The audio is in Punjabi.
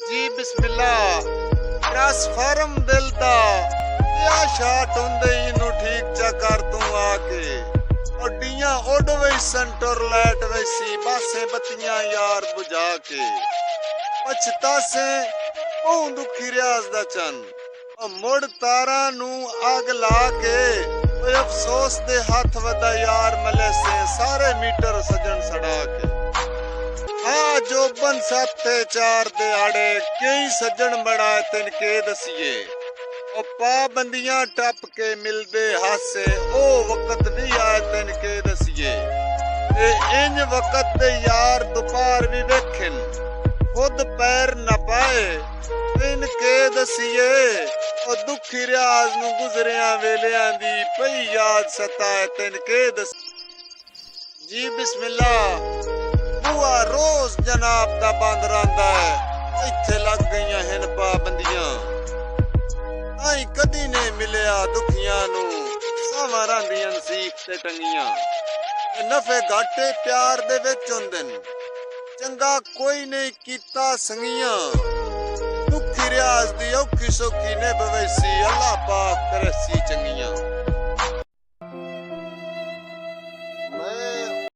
ਜੀ ਬਿਸਮਿਲ੍ਲਾ ਟ੍ਰਾਂਸਫਾਰਮ ਦਿਲ ਦਾ ਆ ਸ਼ਾਟ ਹੁੰਦੇ ਹੀ ਨੂੰ ਠੀਕ ਚਾ ਕਰ ਤੂੰ ਆ ਕੇ ਓਡੀਆਂ ਉੱਡ ਵਈ ਸੰਟਰ ਲੈਟ ਵੈਸੀ ਬਾਸੇ ਬੱਤੀਆਂ ਯਾਰ ਬੁਝਾ ਕੇ ਪਛਤਾਸੇ ਉਹ ਦੁਖੀ ਰਿਆਜ਼ ਦਾ ਚੰਨ ਉਹ ਮੁੜ ਤਾਰਾਂ ਨੂੰ ਅੱਗ ਲਾ ਕੇ ਓਏ ਅਫਸੋਸ ਦੇ ਹੱਥ ਵਦਾ ਯਾਰ ਮਲੇ ਸੇ ਸਾਰੇ ਮੀਟਰ ਸਜਣ ਸੜਾ ਕੇ ਆ ਜੋ ਬਨ ਸਾਥੇ ਚਾਰ ਦਿਹਾੜੇ ਕਈ ਸੱਜਣ ਬੜਾ ਤੈਨ ਕੇ ਦਸੀਏ ਉਹ ਪਾਬੰਦੀਆਂ ਟੱਪ ਕੇ ਮਿਲਦੇ ਹਾਸੇ ਉਹ ਵਕਤ ਵੀ ਆਏ ਤੈਨ ਕੇ ਦਸੀਏ ਤੇ ਇੰਜ ਵਕਤ ਦੇ ਯਾਰ ਦੁਪਹਿਰ ਵੀ ਵੇਖਣ ਖੁਦ ਪੈਰ ਨਾ ਪਾਏ ਤੈਨ ਕੇ ਦਸੀਏ ਉਹ ਦੁਖੀ ਰਿਆਜ਼ ਨੂੰ ਗੁਜ਼ਰਿਆਂ ਵੇਲਿਆਂ ਦੀ ਪਈ ਯਾਦ ਸਤਾਏ ਤੈਨ ਕੇ ਦਸ ਜੀ ਬਿਸਮਿਲ੍ਲਾ ਬੂਆ ਰੋਜ਼ ਜਨਾਬ ਦਾ ਬੰਦ ਰਹਿੰਦਾ ਹੈ ਇੱਥੇ ਲੱਗ ਗਈਆਂ ਹਨ ਪਾਬੰਦੀਆਂ ਆਈ ਕਦੀ ਨੇ ਮਿਲਿਆ ਦੁਖੀਆਂ ਨੂੰ ਸਾਵਾਂ ਰਹਿੰਦੀਆਂ ਨਸੀਬ ਤੇ ਟੰਗੀਆਂ ਨਫੇ ਘਾਟੇ ਪਿਆਰ ਦੇ ਵਿੱਚ ਹੁੰਦੇ ਨੇ ਚੰਗਾ ਕੋਈ ਨਹੀਂ ਕੀਤਾ ਸੰਗੀਆਂ ਦੁਖੀ ਰਿਆਜ਼ ਦੀ ਔਖੀ ਸੌਖੀ ਨੇ ਬਵੈਸੀ ਅੱਲਾ ਪਾਕ ਕਰੇ ਸੀ ਚੰਗੀਆਂ